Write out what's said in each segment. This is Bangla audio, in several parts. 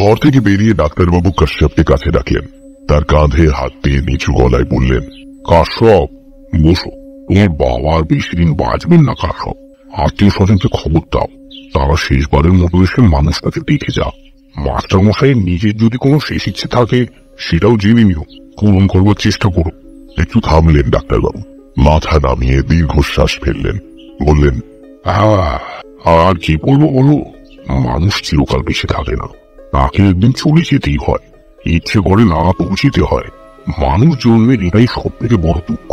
ঘর থেকে বেরিয়ে ডাক্তারবাবু কাশ্যপকে কাছে ডাকলেন। তার কাঁধে হাত দিয়ে নিচু গলায় বললেন, কাশ্যপ বসো। তোমার বাবা আর বেশি দিন বাঁচবেন না কাশ্যপ। আত্মীয় স্বজনকে খবর দাও, তারা শেষবারের মতো এসে মানুষটাকে দেখে যাক। মাস্টার মশাইয়ের নিজের যদি কোনো শেষ ইচ্ছে থাকে সেটাও জেনে নিও, পূরণ করবার চেষ্টা করো। একটু থামলেন ডাক্তারবাবু, মাথা নামিয়ে দীর্ঘশ্বাস ফেললেন, বললেন, আর কি বলবো বলো, মানুষ চিরকাল বেঁচে থাকে না, তাকে একদিন চলে যেতেই হয়। ইচ্ছে করে না পৌঁছিতে হয়। মানুষ জন্মের এটাই সব থেকে বড় দুঃখ।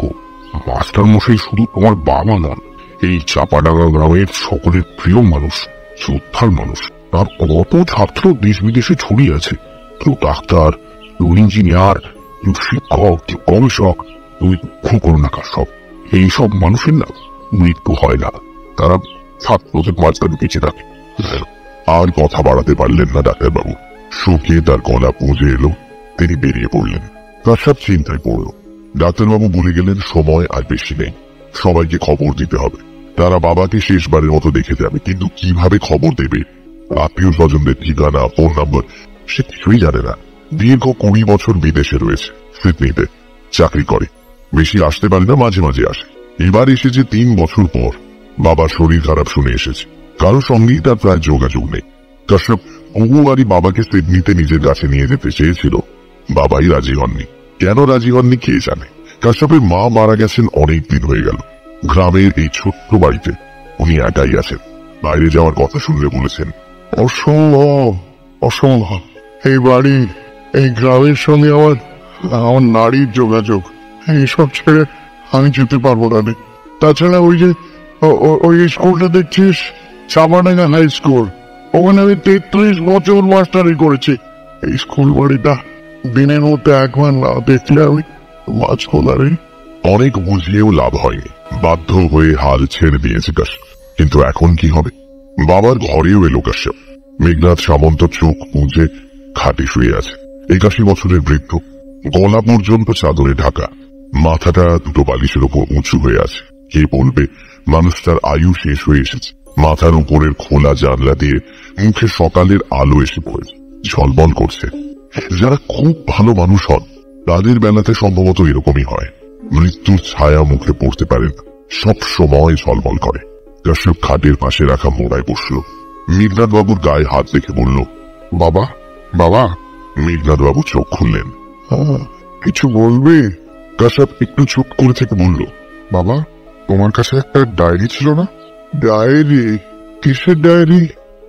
মাস্টার মশাই শুধু তোমার বাবা নন, এই চাপাডাঙ্গা গ্রামের সকলের প্রিয় মানুষ, শ্রদ্ধার মানুষ। তার কত ছাত্র দেশ বিদেশে ছড়িয়ে আছে, কেউ ডাক্তার, কেউ ইঞ্জিনিয়ার, কেউ শিক্ষক, কেউ গবেষক। তুমি দুঃখ করো না কাশ্যপ, এইসব মানুষের না মৃত্যু হয় না, তারা ছাত্রদের মাঝখানে বেঁচে থাকে। আর কথা বাড়াতে পারলেন না ডাক্তারবাবু, শোকে তার গলা পুঁজে এলো। তিনি বেরিয়ে পড়লেন। কাশ্যপ চিন্তায় পড়ল। ডাক্তারবাবু বলে গেলেন, সময় আর বেশি নেই, সবাইকে খবর দিতে হবে। তারা বাবাকে শেষবারের মতো দেখে যাবে, কিন্তু কিভাবে খবর দেবে? আত্মীয় স্বজনদের ঠিকানা, ফোন নম্বর সে কিছুই জানে না। দীর্ঘ 20 বছর বিদেশে রয়েছে, সিডনিতে চাকরি করে, বেশি আসতে পারে না, মাঝে মাঝে আসে। এবার এসেছে 3 বছর পর। বাবার শরীর খারাপ শুনে এসেছে, কারো সঙ্গেই তার প্রায় যোগাযোগ নেই। কাশ্যপ বহুবারই বাবাকে সিডনিতে নিজের কাছে নিয়ে যেতে চেয়েছিল, বাবাই রাজি হননি। কেন রাজি হননি কে জানে। কাশ্যপের মা মারা গেছেন অনেক দিন হয়ে গেল। গ্রামের এই ছোট্ট বাড়িতে উনি একাই আছেন। বাইরে যাওয়ার কথা শুনলে বলেছেন, অসম্ভব অসম্ভব, এই বাড়ি, এই গ্রামের সঙ্গে আমার নারীর যোগাযোগ, এইসব ছেড়ে আমি যেতে পারবো না। তাছাড়া ওই যে ওই স্কুলটা দেখছিস, চাপাডাঙ্গা হাই স্কুল, ওখানে আমি 33 বছর মাস্টারি করেছি। এই স্কুল বাড়িটা দিনের মধ্যে একবার না দেখলে আমি মাছ খোলারে। অনেক বুঝিয়েও লাভ হয়নি, বাধ্য হয়ে হাল ছেড়ে দিয়েছে কাশ্যপ। কিন্তু এখন কি হবে? বাবার ঘরেও এলো কাশ্যপ। মেঘনাথ সামন্ত চোখ মুজে খাটে শুয়ে আছে। 81 বছরের বৃদ্ধ, গলা পর্যন্ত চাদরে ঢাকা, মাথাটা দুটো বালিশের ওপর উঁচু হয়ে আছে। কে বলবে মানুষটার আয়ু শেষ হয়ে এসেছে। মাথার উপরের খোলা জানলা দিয়ে মুখে সকালের আলো এসে পড়েছে, ঝলমল করছে। যারা খুব ভালো মানুষ হন তাদের বেলাতে সম্ভবত এরকমই হয়, মৃত্যুর ছায়া মুখে পড়তে পারে না, সব সময় ঝলমল করে। কাশ্যপ খাটের পাশে রাখা মোড়ায় বসল। মেঘনাথ বাবুর গায়ে হাত রেখে বলল, বাবা বাবা। মেঘনাথ বাবু চোখ খুললেন। কিছু বলবে? কাশ্যপ একটু চুপ করে থেকে বলল, বাবা, তোমার কাছে একটা ডায়েরি ছিল না? ডায়েরি? কিসের ডায়েরি?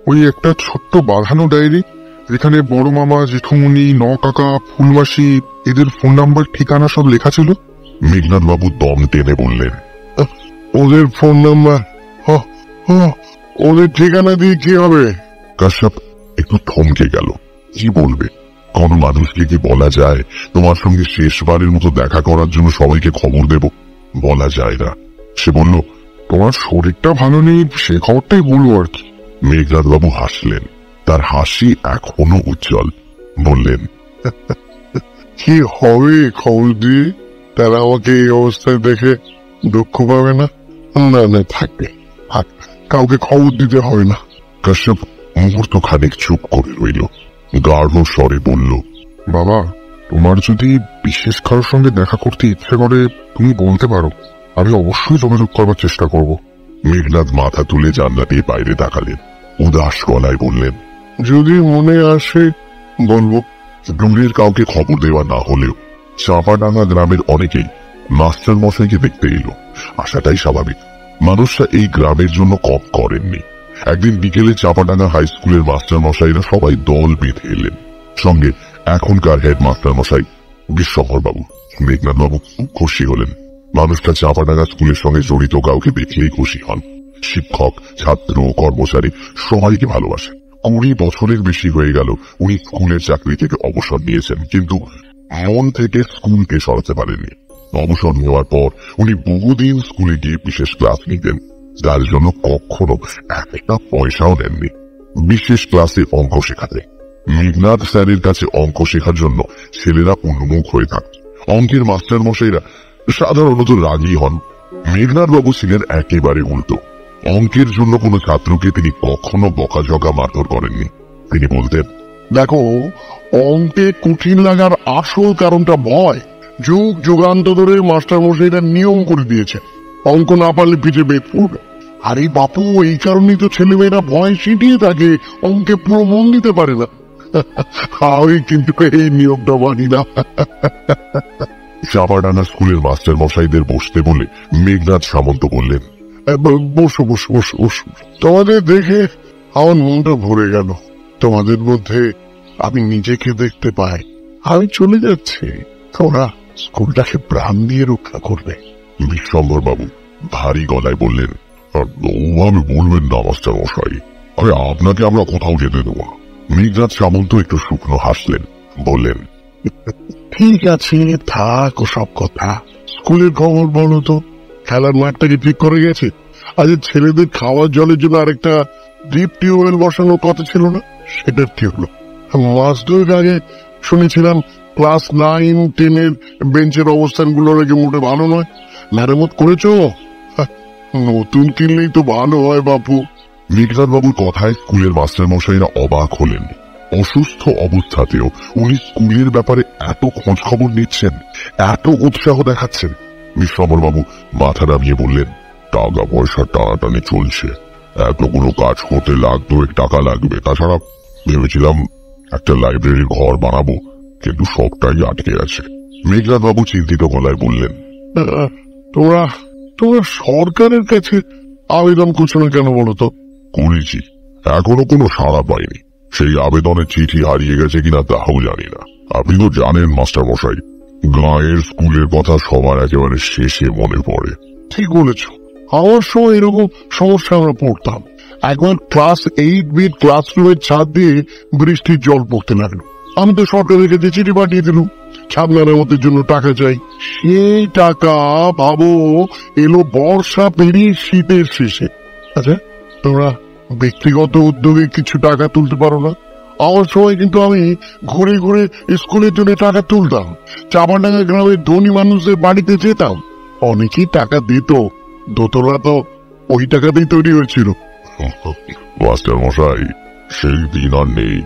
ওই একটা ছোট্ট বাঁধানো ডায়েরি, যেখানে বড় মামা, জেঠুমনি, কাকা, ফুলমাসি, এদের ফোন নাম্বার, ঠিকানা সব লেখা ছিল। মেঘনাথ বাবু দম টেনে বললেন, ওদের ফোন নাম্বার, ওদের ঠিকানা দিয়ে কি হবে? কাশ্যপ একটু থমকে গেল। কি বলবে? কোন মানুষকে কি বলা যায় তোমার সঙ্গে শেষবারের মতো দেখা করার জন্য সবাইকে খবর দেব? বলা যায় না। সে বলল, তোমার শরীরটা ভালো নেই, সে খবরটাই বলবো আর কি। মেঘনাথ বাবু হাসলেন, তার হাসি এখনো উজ্জ্বল। বললেন, কি হবে খবর দিয়ে? তারা আমাকে এই অবস্থায় দেখে দুঃখ পাবে না? না না, থাকবে, কাউকে খবর দিতে হবে না। কাশ্যপ মুহূর্ত খানিক চুপ করে রইল, গাঢ় স্বরে বলল, বাবা, তোমার যদি বিশেষ কারোর সঙ্গে দেখা করতে ইচ্ছে করে তুমি বলতে পারো, আমি অবশ্যই যোগাযোগ করবার চেষ্টা করব। মেঘনাথ মাথা তুলে জানলা দিয়ে বাইরে তাকালেন, উদাস গলায় বললেন, যদি মনে আসে বলবো। দূরের কাউকে খবর দেওয়া না হলেও চাপাডাঙ্গা গ্রামের অনেকেই মাস্টার মশাইকে দেখতে এলো। আসাটাই স্বাভাবিক, মানুষরা এই গ্রামের জন্য কম করেননি। একদিন বিকেলে চাপাডাঙ্গা হাই স্কুলের মাস্টার মশাইরা সবাই দল বেঁধে এলেন, সঙ্গে এখনকার হেড মাস্টার মশাই বিশ্বম্ভর বাবু। মেঘনাথ বাবু খুব খুশি হলেন। মানুষটা চাপাডাঙ্গা স্কুলের সঙ্গে জড়িত কাউকে দেখলেই খুশি হন। শিক্ষক, ছাত্র, কর্মচারী সবাইকে ভালোবাসে। 20 বছরের বেশি হয়ে গেল উনি স্কুলের চাকরি থেকে অবসর নিয়েছেন, কিন্তু মন থেকে স্কুলকে সরাতে পারেননি। অবসর নেওয়ার পর উনি বহুদিন স্কুলে গিয়ে বিশেষ ক্লাস নিতেন, যার জন্য কখনো একটা পয়সাও নেননি। বিশেষ ক্লাসে অঙ্ক শেখাতে মেঘনাথ স্যারের কাছে অঙ্ক শেখার জন্য ছেলেরা উন্মুখ হয়ে থাকত। অঙ্কের মাস্টার মশাইরা সাধারণত রাগী হন। মেঘনাথ বাবু ছিলেন একেবারে উল্টো। অঙ্কের জন্য কোনো ছাত্রকে তিনি কখনো বকাঝকা মারধর করেননি। তিনি বলতেন, দেখো, অঙ্কে কঠিন লাগার আসল কারণটা ভয়। যুগ যুগান্ত ধরে মাস্টার মশাইরা নিয়ম করে দিয়েছে, অঙ্ক না পারলে পিঠে বেদ পড়বে। আরে বাপু, এই কারণেই তো ছেলেমেয়েরা ভয় সিটিয়ে থাকে, অঙ্কে পুরো মন দিতে পারে না। আমি কিন্তু এই নিয়মটা মানি না। চাপাডাঙ্গা স্কুলের মাস্টার মশাইদের বসতে বলে মেঘনাথ সামন্ত বললেন, বসো বসো বসো বসো। তোমাদের দেখে আমার মনটা ভরে গেল। তোমাদের মধ্যে আমি নিজেকে দেখতে পাই। আমি চলে যাচ্ছি, তোমরা স্কুলটাকে প্রাণ দিয়ে রক্ষা করবে। বিশ্বম্বর বাবু ভারী গলায় বললেন, ওভাবে বলবেন না মাস্টার মশাই, আরে আপনাকে আমরা কোথাও যেতে দেবো না। মেঘনাথ সামন্ত একটু শুকনো হাসলেন, বললেন, ঠিক আছে, থাক সব কথা। স্কুলের খবর বলো তো, খেলার মাঠটাকে ঠিক করে গেছে? আজ ছেলেদের খাওয়ার জলের জন্য আরেকটা ডিপ টিউবওয়েল বসানোর কথা ছিল না, সেটার কি হলো? মাস দুয়েক আগে শুনেছিলাম ক্লাস 9-10 বেঞ্চের অবস্থানগুলো নাকি মোটে ভালো নয়। মেরামত করেছো? নতুন কিনলেই তো ভালো হয় বাপু। মেঘনাথ বাবুর কথায় স্কুলের মাস্টার মশাইরা অবাক হলেন। অসুস্থ অবস্থাতেও উনি স্কুলের ব্যাপারে এত খোঁজ খবর নিচ্ছেন, এত উৎসাহ দেখাচ্ছেন। বিশ্বম্বর বাবু মাথা নামিয়ে বললেন, টাকা পয়সা টানাটানি চলছে, এতগুলো কাজ করতে লাগতো, টাকা লাগবে। তাছাড়া ভেবেছিলাম একটা লাইব্রেরির ঘর বানাবো, কিন্তু সবটাই আটকে আছে। মেঘনাথ বাবু চিন্তিত গলায় বললেন, তোমরা তোমরা সরকারের কাছে আবেদন করছো না কেন বলো তো? করেছি, এখনো কোনো সাড়া পাইনি। সেই আবেদনের চিঠি হারিয়ে গেছে কিনা তাও জানি না। আপনি তো জানেন মাস্টার মশাই, গাঁয়ের স্কুলের কথা সবার একেবারে শেষে মনে পড়ে। ঠিক বলেছ, আমার সময় এরকম সমস্যা আমরা পড়তাম। একবার ক্লাস 8B ক্লাসরুমের ছাদ দিয়ে বৃষ্টির জল পড়তে লাগলো। আমি তো সরকারের কাছে চিঠি পাঠিয়ে দিলুম, ছাদ মেরামতের জন্য টাকা চাই। সেই টাকা ভাবো এলো বর্ষা পেরিয়ে শীতের শেষে। আচ্ছা, তোমরা ব্যক্তিগত উদ্যোগে কিছু টাকা তুলতে পারো না? আমার সময় কিন্তু আমি ঘুরে ঘুরে স্কুলের জন্য টাকা তুলতাম। চাপাডাঙ্গা গ্রামের ধনী মানুষদের বাড়িতে যেতাম, অনেকেই টাকা দিত। দোতলা তো ওই টাকাতেই তৈরি হয়েছিল। মাস্টার মশাই, সেই দিন আর নেই।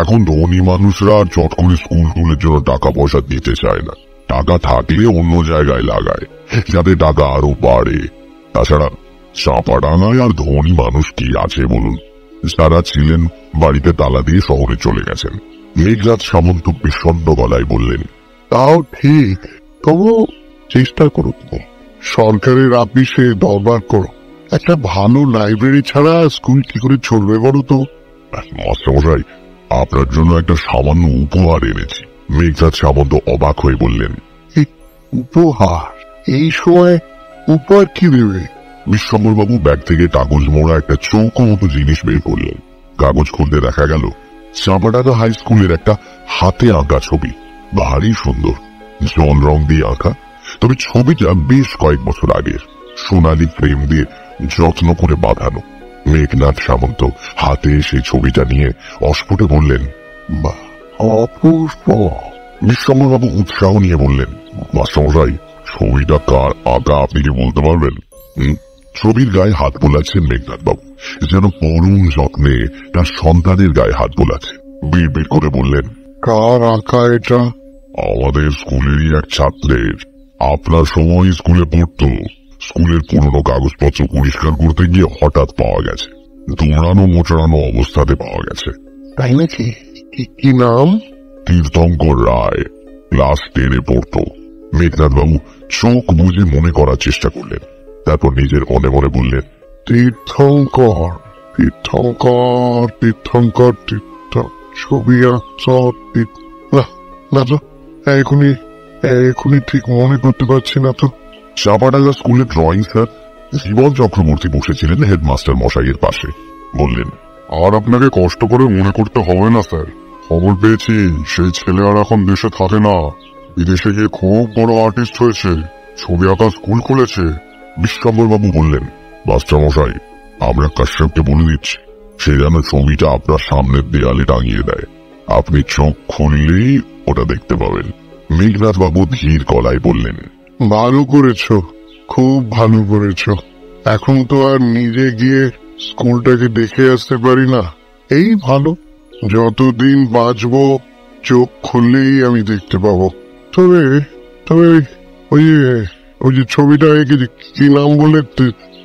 এখন ধনী মানুষরা আর চট করে স্কুলের জন্য টাকা পয়সা দিতে চায় না। টাকা থাকলে অন্য জায়গায় লাগায়, যাতে টাকা আরো বাড়ে। তাছাড়া চাপাডাঙ্গায় আর ধনী মানুষ কি আছে বলুন? যারা ছিলেন বাড়িতে তালা দিয়ে শহরে চলে গেছেন। মেঘনাথ সামন্ত বিষণ্ণ গলায় বললেন, তাও ঠিক, তবু চেষ্টা করো, তুমি সরকারের অফিসে দরবার করো। একটা ভালো লাইব্রেরি ছাড়া স্কুল কি করে চলবে বলো তো? মাস্টারমশাই, আপনার জন্য একটা সামান্য উপহার এনেছি। মেঘনাথ সামন্ত অবাক হয়ে বললেন, উপহার? এই সময় উপহার কি দেবে? বিশ্বম্বর বাবু ব্যাগ থেকে কাগজ মোড়া একটা চৌকো মতো জিনিস বের করলেন। কাগজ খুলতে দেখা গেল চাপাডাঙ্গা হাই স্কুলের একটা হাতে আঁকা ছবি। ভারী সুন্দর, জল রং দিয়ে আঁকা, তবে ছবিটা বেশ কয়েক বছর আগের। সোনালী ফ্রেম দিয়ে যত্ন করে বাঁধানো। মেঘনাথ সামন্ত হাতে সেই ছবিটা নিয়ে অস্ফুটে বললেন, বাহ, অপূর্ব। বিশ্বম্বর বাবু উৎসাহ নিয়ে বললেন, মাস্টারমশাই, ছবিটা কার আঁকা আপনি কি বলতে পারবেন? ছবির গায়ে হাত বোলাচ্ছেন মেঘনাথ বাবু, যেন পরম যত্নে তার সন্তানের গায়ে হাত বোলাচ্ছেন। বিড় বিড় করে বললেন, কার আঁকা এটা? আমাদের স্কুলেরই এক ছাত্রের। আপনার সময় স্কুলে পড়তো। স্কুলের পুরনো কাগজপত্র পরিষ্কার করতে গিয়ে হঠাৎ পাওয়া গেছে, দৌড়ানো মোচড়ানো অবস্থাতে পাওয়া গেছে। তাই নাকি? কি নাম? তীর্থঙ্কর রায়, ক্লাস 10-এ পড়তো। মেঘনাথ বাবু চোখ বুঝে মনে করার চেষ্টা করলেন, তারপর নিজের মনে মনে বললেন, তীর্থঙ্কর তীর্থঙ্কর তীর্থঙ্কর তীর্থ ছবি না তো, এখনই ঠিক মনে করতে পারছি না তো। চাপাডাঙ্গা স্কুলের ড্রয়িং স্যার জীবন চক্রবর্তী বসেছিলেন হেডমাস্টার মশাইয়ের পাশে। বললেন, আর আপনাকে কষ্ট করে মনে করতে হবে না স্যার। খবর পেয়েছি সেই ছেলে আর এখন দেশে থাকে না, বিদেশে গিয়ে খুব বড় আর্টিস্ট হয়েছে, ছবি আঁকা স্কুল খুলেছে। বিশ্বম্বর বাবু বললেন, মাস্টার মশাই, আমরা কাশ্যপকে বলে দিচ্ছি সে যেন ছবিটা আপনার সামনের দেয়ালে টাঙিয়ে দেয়। আপনি চোখ খুললেই ওটা দেখতে পাবেন। মেঘনাথ বাবু ধীর গলায় বললেন, ভালো করেছ, খুব ভালো করেছ। এখন তো আর নিজে গিয়ে স্কুলটাকে দেখে আসতে পারি না, এই ভালো। যতদিন বাঁচবো চোখ খুললেই আমি দেখতে পাবো। তবে তবে ওই যে ওই যে ছবিটা এঁকেছে, কি নাম বলে?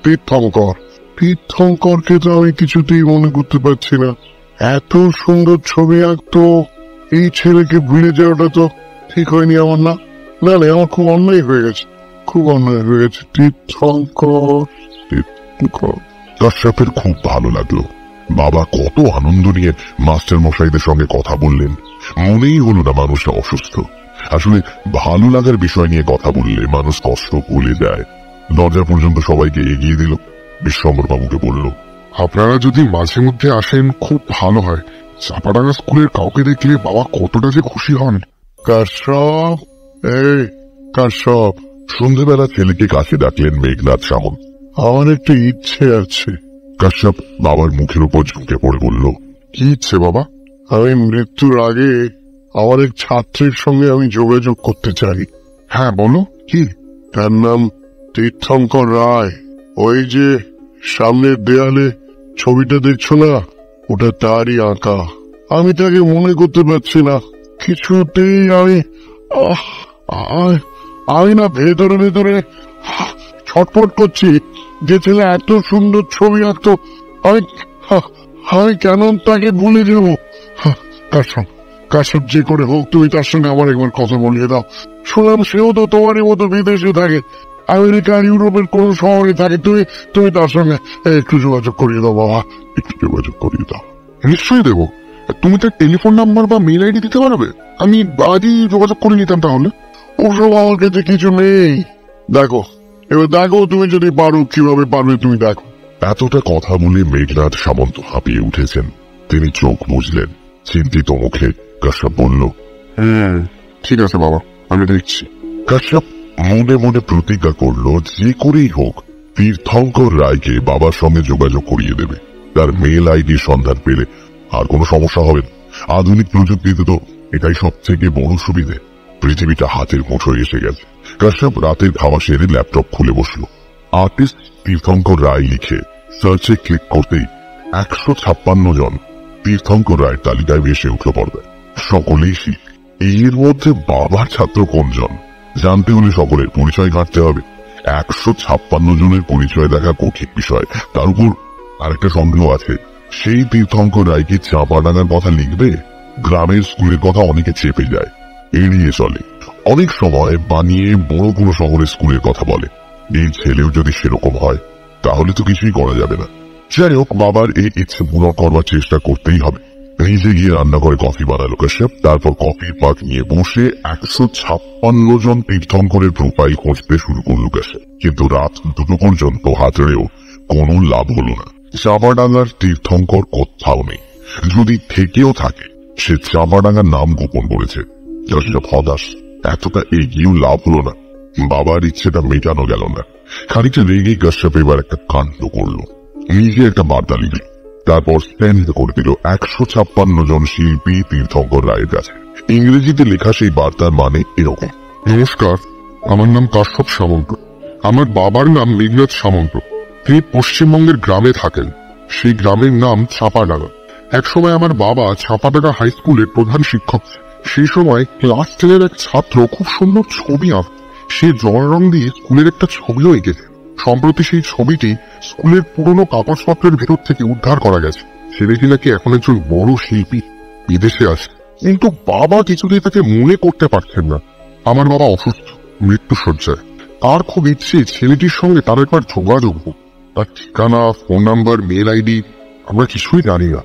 তীর্থঙ্কর। তীর্থঙ্করকে তো আমি কিছুতেই মনে করতে পারছি না। এত সুন্দর ছবি আঁকতো, এই ছেলেকে ভুলে যাওয়াটা তো ঠিক হয়নি আমার। না না না, আমার খুব অন্যায় হয়ে গেছে, খুব অন্যায় হয়ে গেছে। তীর্থঙ্কর তীর্থঙ্কর। কাশ্যপের খুব ভালো লাগলো। বাবা কত আনন্দ নিয়ে মাস্টার মশাইদের সঙ্গে কথা বললেন। মনেই হলো না মানুষটা অসুস্থ। আসলে ভালো লাগার বিষয় নিয়ে কথা বললে মানুষ কষ্ট ভুলে যায়। দরজা পর্যন্ত সবাইকে এগিয়ে দিল। বিশ্বম্বর বাবুকে বলল, আপনারা যদি মাঝে মধ্যে আসেন খুব ভালো হয়। চাপাডাঙ্গা স্কুলের কাউকে দেখলে বাবা কতটা যে খুশি হন। কাশ্যপ, এই কাশ্যপ। সন্ধ্যেবেলা ছেলেকে কাছে ডাকলেন মেঘনাথ সামন্ত। আমার একটা ইচ্ছে আছে। কাশ্যপ বাবার মুখের উপর ঝুঁকে পড়ে বলল, কি ইচ্ছে বাবা? আমি মৃত্যুর আগে আমার এক ছাত্রের সঙ্গে আমি যোগাযোগ করতে চাই। হ্যাঁ বলো, কি? তার নাম তীর্থঙ্কর রায়। ওই যে সামনের দেয়ালে ছবিটা দেখছো না, ওটা তারই আঁকা। আমি তাকে মনে করতে পারছি না কিছুতেই। আমি না ভেতরে ভেতরে ছটফট করছি। যে ছেলে এত সুন্দর ছবি আঁকতো, আমি কেন তাকে ভুলে যাব? কাশ্যপ, যে করে হোক তুমি তার সঙ্গে আমার একবার কথা বলিয়ে দাও। শুনলাম সেও তো তোমারই মতো বিদেশে থাকে, আমেরিকা ইউরোপের কোন শহরে থাকে। তুমি তার সঙ্গে একটু যোগাযোগ করিয়ে দাও বাবা, একটু যোগাযোগ করিয়ে দাও। নিশ্চয়ই দেবো। তুমি তার টেলিফোন নাম্বার বা মেল আইডি দিতে পারবে? আমি আজই যোগাযোগ করে নিতাম। তাহলে ওসব আমার কাছে কিছু নেই। দেখো, এবার দেখো তুমি যদি পারো, কিভাবে পারবে তুমি দেখো। এতটা কথা বলে মেঘনাথ সামন্ত হাঁপিয়ে উঠেছেন। তিনি চোখ বুঝলেন। চিন্তিত মুখে কাশ্যপ বলল, ঠিক আছে বাবা, আমি দেখছি। কাশ্যপ মনে মনে প্রতিজ্ঞা করল যে করেই হোক তীর্থঙ্কর রায়কে বাবার সঙ্গে যোগাযোগ করিয়ে দেবে। তার মেল আইডি সন্ধান পেলে আর কোনো সমস্যা হবে না। আধুনিক প্রযুক্তিতে তো এটাই সব থেকে বড় সুবিধে। পৃথিবীটা হাতের মুঠোয় এসে গেছে। কাশ্যপ রাতের খাওয়া সেরে ল্যাপটপ খুলে বসল। আর্টিস্ট তীর্থঙ্কর রায় লিখে সার্চে ক্লিক করতেই 156 জন তীর্থঙ্কর রায়ের তালিকায় ভেসে উঠল পর্দায়। সকলেই শিখ। এর মধ্যে বাবার ছাত্র কোনজন জানতে হলে সকলের পরিচয় ঘাঁটতে হবে। 156 জনের পরিচয় দেখা কঠিন বিষয়। তার উপর আরেকটা সন্দেহ আছে, সেই তীর্থঙ্কর রায় কি চাপাডাঙ্গার কথা লিখবে? গ্রামের স্কুলের কথা অনেকে চেপে যায়, এড়িয়ে চলে। অনেক সময় বানিয়ে বড় কোনো শহরের স্কুলের কথা বলে। এই ছেলেও যদি সেরকম হয় তাহলে তো কিছুই করা যাবে না। যাই হোক, বাবার এই ইচ্ছে পূরণ করবার চেষ্টা করতেই হবে। নিজে গিয়ে রান্নাঘরে কফি বানালো কাশ্যপ। তারপর কফির পাক নিয়ে বসে 156 জন তীর্থঙ্করের প্রোফাইল খুঁজতে শুরু করলো কাশ্যপ। কিন্তু রাত 2টো পর্যন্ত হাতড়েও কোনো লাভ হলো না। চাপাডাঙ্গার তীর্থঙ্কর কোথাও নেই। যদি থেকেও থাকে, সে চাপাডাঙ্গার নাম গোপন করেছে। কাশ্যপ হতাশ। এতটা এগিয়েও লাভ হলো না। বাবার ইচ্ছেটা মেটানো গেল না। খানিকটা রেগে কাশ্যপ এবার একটা কাণ্ড করলো। নিজে একটা বার্তা লিখল, তারপর সেন্ড করে দিল 156 জন শিল্পী তীর্থঙ্কর রায়ের কাছে। ইংরেজিতে লেখা সেই বার্তার মানে এরকম: নমস্কার, আমার নাম কাশ্যপ সামন্ত। আমার বাবার নাম মেঘনাথ সামন্ত। তিনি পশ্চিমবঙ্গের গ্রামে থাকেন। সেই গ্রামের নাম চাপাডাঙ্গা। একসময় আমার বাবা চাপাডাঙ্গা হাই স্কুলের প্রধান শিক্ষক। সেই সময় ক্লাস 10-এর এক ছাত্র খুব সুন্দর ছবি আঁকত। সে জল রং দিয়ে স্কুলের একটা ছবিও এঁকেছে। সম্প্রতি সেই ছবিটি স্কুলের পুরনো কাগজপত্রের ভেতর থেকে উদ্ধার করা গেছে। ছেলেটি নাকি এখন একজন বড় শিল্পী, বিদেশে আছে। কিন্তু বাবা কিছুতেই তাকে মনে করতে পারছেন না। আমার বাবা অসুস্থ, মৃত্যুশয্যায়। তার খুব ইচ্ছে ছেলেটির সঙ্গে তার একবার যোগাযোগ হোক। তার ঠিকানা, ফোন নাম্বার, মেল আইডি আমরা কিছুই জানি না।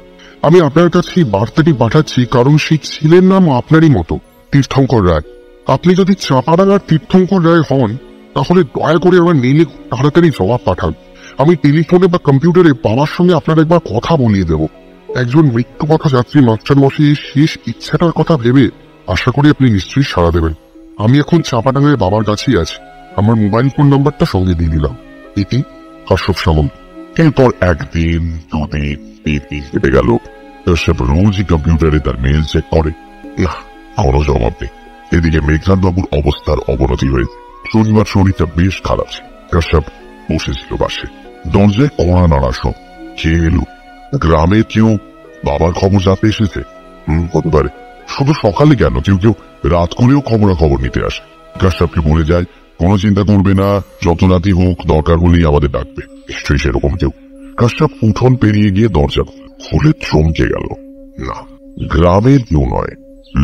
আমি আপনার কাছে এই বার্তাটি পাঠাচ্ছি কারণ সেই ছেলের নাম আপনারই মতো, তীর্থঙ্কর রায়। আপনি যদি চাপাডাঙ্গার তীর্থঙ্কর রায় হন, তাহলে দয়া করে আমার মেইলে তাড়াতাড়ি জবাব পাঠান। আমি টেলিফোনে বা কম্পিউটারে বাবার সঙ্গে আপনার একবার কথা বলিয়ে দেব। একজন মৃত্যুপথা যাত্রী মাস্টার মশাইয়ের শেষ ইচ্ছাটার কথা ভেবে আশা করি আপনি নিশ্চয়ই সাড়া দেবেন। আমি এখন চাপাডাঙ্গায় বাবার কাছেই আছি। আমার মোবাইল ফোন নাম্বারটা সঙ্গে দিয়ে দিলাম। এটি কাশ্যপ সামন্ত। এরপর 1 দিন, 2 দিন, 3 দিন কেটে গেল। কাশ্যপ রোজই কম্পিউটারে তার মেল চেক করে। না, কোনো জবাব নেই। এদিকে মেঘনাথ বাবুর অবস্থার অবনতি হয়েছে। শনিবার শরীরটা বেশ খারাপ ছিল। কাশ্যপ বসেছিল পাশে। দরজায় কড়া নাড়া শব্দ। কে এলো? গ্রামে কেউ বাবার খবর জানতে এসেছে? হতে পারে। শুধু সকালে কেন, কেউ কেউ রাত করেও খবরাখবর নিতে আসে। কাশ্যপকে বলে যায় কোনো চিন্তা করবে না, যত রাতই হোক দরকার হলেই আমাদের ডাকবে। নিশ্চয়ই সেরকম কেউ। কাশ্যপ উঠোন পেরিয়ে গিয়ে দরজা খুলে চমকে গেল। না, গ্রামের কেউ নয়।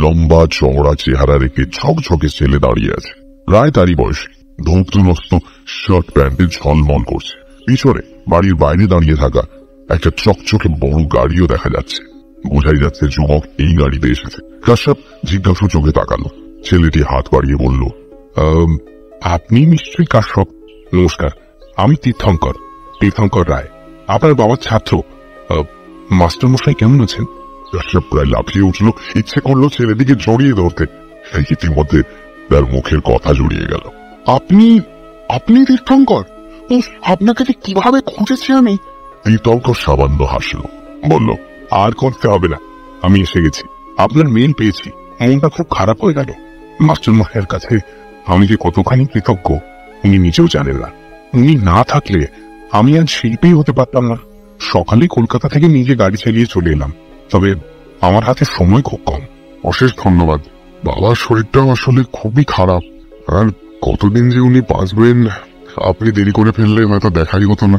লম্বা চওড়া চেহারা রেখে ঝকঝকে ছেলে দাঁড়িয়ে আছে, প্রায় তারই বয়সী। ধূপধুনস্ত শার্ট প্যান্টে ঝলমল করছে। পিছনে বাড়ির বাইরে দাঁড়িয়ে থাকা একটা চকচকে বড় গাড়িও দেখা যাচ্ছে। বোঝাই যাচ্ছে যুবক এই গাড়িতে এসেছে। কাশ্যপ জিজ্ঞাসু চোখে তাকালো। ছেলেটি হাত বাড়িয়ে বলল, আপনি নিশ্চয়ই কাশ্যপ। নমস্কার, আমি তীর্থঙ্কর রায়, আপনার বাবার ছাত্র। মাস্টার মশাই কেমন আছেন? কাশ্যপ প্রায় লাফিয়ে উঠল, ইচ্ছে করলো ছেলেটিকে জড়িয়ে ধরতে। ইতিমধ্যে তার মুখের কথা জড়িয়ে গেল। আপনি তীর্থঙ্কর? আপনাকে যে কিভাবে খুঁজেছি আমি। তীর্থঙ্কর সামান্য হাসল, বলল, আর করতে হবে না, আমি এসে গেছি। আপনার মেল পেয়েছি, মনটা খুব খারাপ হয়ে গেল। মাস্টার মশাইয়ের কাছে আমি যে কতখানি কৃতজ্ঞ উনি নিজেও জানেন না। উনি না থাকলে আমি আজ শিল্পী হতে পারতাম না। সকালে কলকাতা থেকে নিজে গাড়ি চালিয়ে চলে এলাম, তবে আমার হাতে সময় খুব কম। অশেষ ধন্যবাদ। বাবার শরীরটাও আসলে খুবই খারাপ, আর কতদিন যে উনি বাঁচবেন আপনি দেরি করে ফেললে হয়তো দেখাই হতো না।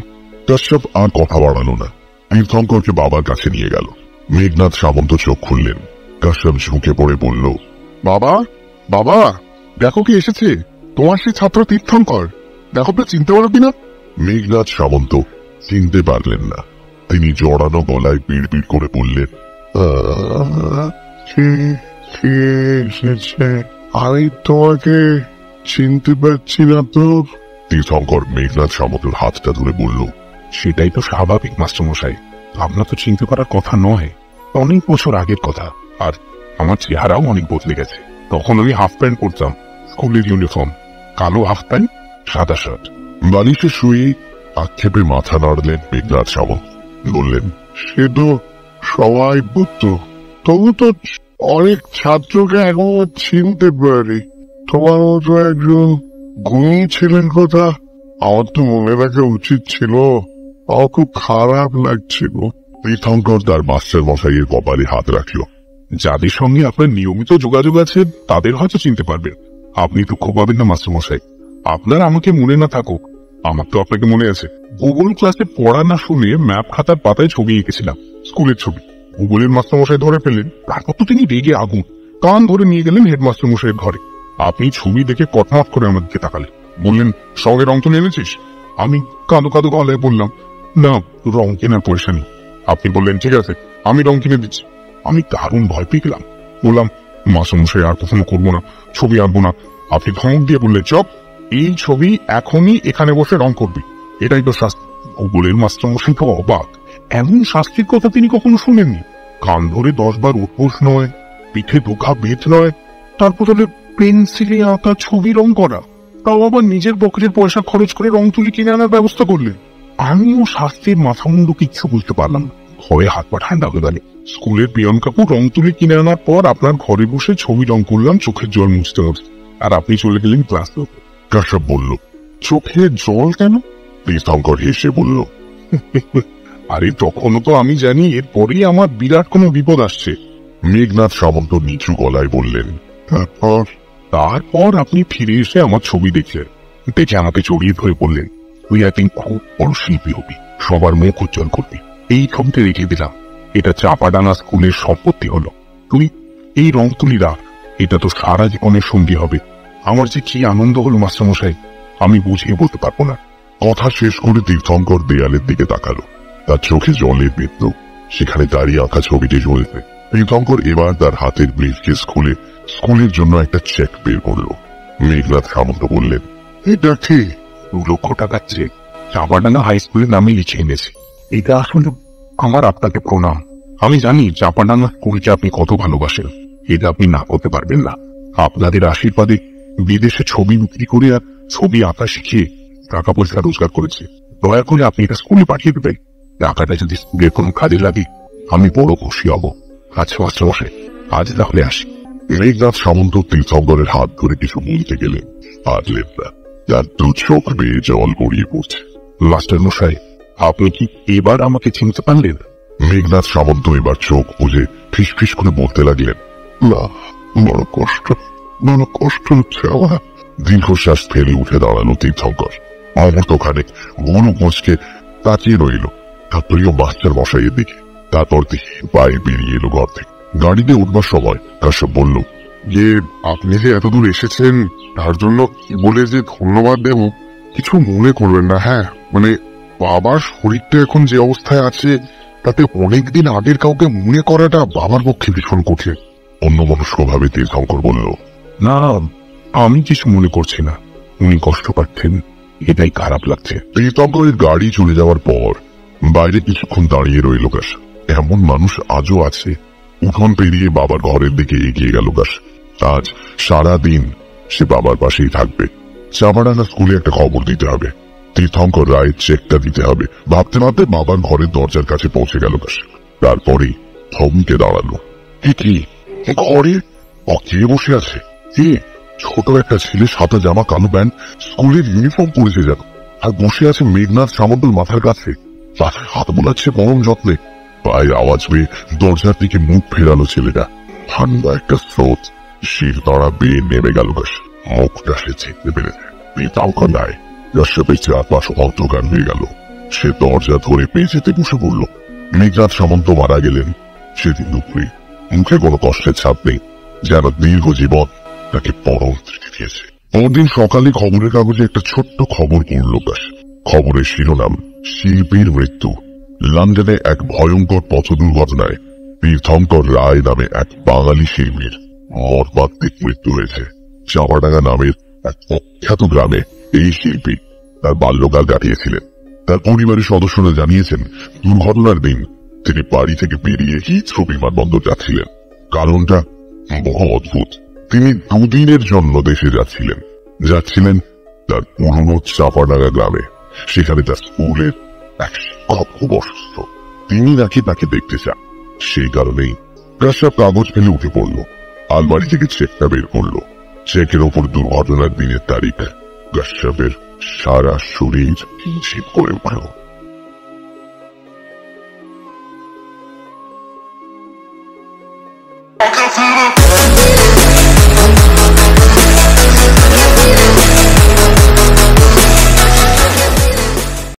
কাশ্যপ আর কথা বাড়ালো না, তীর্থঙ্করকে বাবার কাছে নিয়ে গেল। মেঘনাথ সামন্ত চোখ খুললেন। কাশ্যপ ঝুঁকে পড়ে বলল, বাবা, বাবা, দেখো কি এসেছে, তোমার সেই ছাত্র তীর্থঙ্কর। দেখো তো চিনতে পারবি না? মেঘনাথ সামন্ত চিনতে পারলেন না। তিনি জড়ানো গলায় পিড় পিড় করে বললেন, আমি তোমাকে চিনতে পারছি না তো। তীর্থঙ্কর মেঘনাথ সামন্তর হাতটা ধরে বলল, সেটাই তো স্বাভাবিক মাস্টার মশাই, আপনার তো চিনতে পারার কথা নয়। অনেক বছর আগের কথা, আর আমার চেহারাও অনেক বদলে গেছে। তখন আমি হাফ প্যান্ট পরতাম, স্কুলের ইউনিফর্ম, কালো হাফ প্যান্ট, সাদা শার্ট। বালিশে শুয়ে আক্ষেপে মাথা নাড়লেন মেঘনাথ সামন্ত। বললেন, সে তো সবাই বুঝতো, তবু তো অনেক ছাত্রকে এখনো চিনতে পারি। তোমার মতো একজন গুণী ছিলেন কথা আমার তো মনে রাখা উচিত ছিল। আমার খুব খারাপ লাগছিল। তীর্থঙ্কর তার মাস্টার মশাইয়ের কপালে হাত রাখল। যাদের সঙ্গে আপনার নিয়মিত যোগাযোগ আছে তাদের হয়তো চিনতে পারবেন। আপনি দুঃখ পাবেন না মাস্টার মশাই, আপনার আমাকে মনে না থাকুক, আমার তো আপনাকে মনে আছে। ভূগোল ক্লাসে পড়া না শুনে ম্যাপ খাতার পাতায় ছবি এঁকেছিলাম, স্কুলের ছবি। ভূগোলের মাস্টার মশাই ধরে ফেললেন, তারপর তো তিনি রেগে আগুন, কান ধরে নিয়ে গেলেন হেডমাস্টার মশাইয়ের ঘরে। আপনি ছবি দেখে কটমট করে আমার দিকে তাকালেন, বললেন, সঙ্গে রং তুলে এনেছিস? আমি কাঁদো কাঁদো গলায় বললাম, না, রং কেনার পয়সা নেই। আপনি বললেন, ঠিক আছে, আমি রং কিনে দিচ্ছি। আমি দারুণ ভয় পেয়ে গেলাম, বললাম, মাস্টার মশাই আর কখনো করবো না, ছবি আঁকবো না। আপনি ধমক দিয়ে বললেন, চপ, এই ছবি এখনই এখানে বসে রং করবি, এটাই তো শাস্তি। ভূগোলের মাস্টার মশাই তো অবাক, এমন শাস্তির কথা তিনি কখনো শুনেননি। কান ধরে 10 বার উঠবোস নয়, পিঠে দুঘা বেত নয়, তারপর হলে পেন্সিলে আঁকা ছবি রং করা, তাও আবার নিজের পকেটের পয়সা খরচ করে রং তুলি কিনে আনার ব্যবস্থা করলেন। আমিও শাস্তির মাথা মুন্ডু কিচ্ছু বুঝতে পারলাম, ঘরে হাত পা ঠান্ডা হয়ে গেল। স্কুলের পিয়ন কাকু রং তুলি কিনে আনার পর আপনার ঘরে বসে ছবি রং করলাম চোখের জল মুছতে হবে, আর আপনি চলে গেলেন ক্লাস। কাশ্যপ বলল, চোখে জল কেন? তীর্থঙ্কর হেসে বলল, আরে তখনও তো আমি জানি এরপরেই আমার বিরাট কোনো বিপদ আসছে। মেঘনাথ সামন্ত নিচু গলায় বললেন, তারপর আপনি ফিরে এসে আমার ছবি দেখলেন, দেখে আমাকে জড়িয়ে ধরে বললেন, তুই একদিন খুব বড় শিল্পী হবি, সবার মুখ উজ্জ্বল করবি। এই ছবিতে রেখে দিলাম, এটা চাপাডাঙ্গা স্কুলের সম্পত্তি হলো। তুই এই রং তুলি রাখ, এটা তো সারা জীবনের সঙ্গী হবে। আমার যে কি আনন্দ হলো মাস্টার মশাই, আমি বুঝিয়ে বলতে পারবো না। কথা শেষ করে তীর্থঙ্কর দেয়ালের দিকে তাকালো। তার চোখে জলের বিন্দু, সেখানে দাঁড়িয়ে আঁকা ছবিটি জ্বলছে। তীর্থঙ্কর এবার তার হাতের ব্রিফকেস খুলে স্কুলের জন্য একটা চেক বের করলো। মেঘনাথ সামন্ত বললেন, এটা কি? 2 লক্ষ টাকার চেক, চাপাডাঙ্গা হাই স্কুলের নামে লিখে এনেছি। এটা আসলে আমার আপনাকে প্রণাম। আমি জানি চাপাডাঙ্গা স্কুলকে আপনি কত ভালোবাসেন, এটা আপনি না করতে পারবেন না। আপনাদের আশীর্বাদে বিদেশে ছবি বিক্রি করে আর ছবি আঁকা শিখিয়ে টাকা পয়সা রোজগার করেছে। দয়া করে আপনি এটা স্কুলে পাঠিয়ে দেবেন। টাকাটা যদি স্কুলের কোনো কাজে লাগে আমি বড় খুশি হব। আচ্ছা মাস্টার মশাই, আজ তাহলে আসি। মেঘনাথ সামন্ত তীর্থঙ্করের হাত ধরে কিছু বলতে গেলেন, পারলেন না। তার 2 চোখ বেয়ে জল গড়িয়ে পড়ছে। মাস্টার মশাই, আপনি কি এবার আমাকে চিনতে পারলেন? মেঘনাথ সামন্ত এবার চোখ বুঝে ফিস করে বলতে লাগলেন, না, বড় কষ্ট হচ্ছে আমার। দীর্ঘশ্বাস ফেলে উঠে দাঁড়ালো তীর্থঙ্কর। অমর্তখানে গরু মোচকে তাকিয়ে রইল তার প্রিয় মাস্টার মশাইয়ের দিকে। তারপর দেখে বাইরে বেরিয়ে এলো ঘর থেকে। গাড়িতে উঠবার সময় কাশ্যপ বলল, আপনি যে এতদূর এসেছেন তার জন্য কি বলে যে ধন্যবাদ দেব কিছু মনে করবেন না। হ্যাঁ, মানে বাবার শরীরটা এখন যে অবস্থায় আছে তাতে অনেকদিন আগের কাউকে মনে করাটা বাবার পক্ষে ভীষণ কঠিন। অন্যমনস্ক ভাবে তীর্থঙ্কর বলল, না, আমি কিছু মনে করছি না। উনি কষ্ট পাচ্ছেন, এটাই খারাপ লাগছে। তীর্থঙ্করের গাড়ি চলে যাওয়ার পর বাইরে কিছুক্ষণ দাঁড়িয়ে রইল কাশ। এমন মানুষ আজও আছে। উঠোন পেরিয়ে বাবার ঘরের দিকে এগিয়ে গেল কাশ। আজ সারাদিন সে বাবার পাশেই থাকবে। চাপাডাঙ্গা স্কুলে একটা খবর দিতে হবে। তীর্থঙ্কর রায়ের চেকটা দিতে হবে। ভাবতে ভাবতে বাবার ঘরের দরজার কাছে পৌঁছে গেল কাশ। তারপরেই থমকে দাঁড়ালো। কি ঘরে কে বসে আছে? কি ছোট একটা ছেলে, সাদা জামা, কালো প্যান্ট, স্কুলের ইউনিফর্ম পরেছে যেন, আর বসে আছে মেঘনাথ সামন্তর মাথার কাছে। মাথায় হাত বোলাচ্ছে পরম যত্নে। পায়ের আওয়াজ পেয়ে দরজার দিকে মুখ ফেরালো ছেলেটা। ঠান্ডা একটা স্রোত শির দড়া বেয়ে নেমে গেল কাশ। মুখটা সে চিনতে পেরেছে। পিতাঙ্কর নয়। কাশ্যপের চারপাশ অন্ধকার হয়ে গেল। সে দরজা ধরে পেঁচেতে বসে পড়ল। মেঘনাথ সামন্ত মারা গেলেন সেদিন দুপুরে। মুখে কোনো কষ্টের ছাপ নেই, যেন দীর্ঘ জীবন তাকে পরম তৃপ্তি দিয়েছে। পরদিন সকালে খবরের কাগজে একটা ছোট্ট খবর পড়ল কাশ। খবরের শিরোনাম, শিল্পীর মৃত্যু। লন্ডনে এক ভয়ঙ্কর পথ দুর্ঘটনায় তীর্থঙ্কর রায় নামে এক বাঙালি শিল্পীর মর্মান্তিক মৃত্যু হয়েছে। চাপাডাঙ্গা নামের এক প্রখ্যাত গ্রামে এই শিল্পী তার বাল্যকাল কাটিয়েছিলেন। তার পরিবারের সদস্যরা জানিয়েছেন, দুর্ঘটনার দিন তিনি বাড়ি থেকে বেরিয়ে হিথ্রো বিমানবন্দর যাচ্ছিলেন। কারণটা বড় অদ্ভুত। তিনি দুদিনের জন্য দেশে যাচ্ছিলেন তার পুরনো চাপাডাঙ্গা গ্রামে। সেখানে তার স্কুলের এক শিক্ষক খুব অসুস্থ। তিনি নাকি তাকে দেখতে চান। সেই কারণেই কাশ্যপ কাগজ ফেলে উঠে পড়ল। আলমারি থেকে চেকটা বের করলো। চেকের ওপর দুর্ঘটনার দিনের তারিখ। কাশ্যপের সারা শরীর হিমশিম করে উঠল।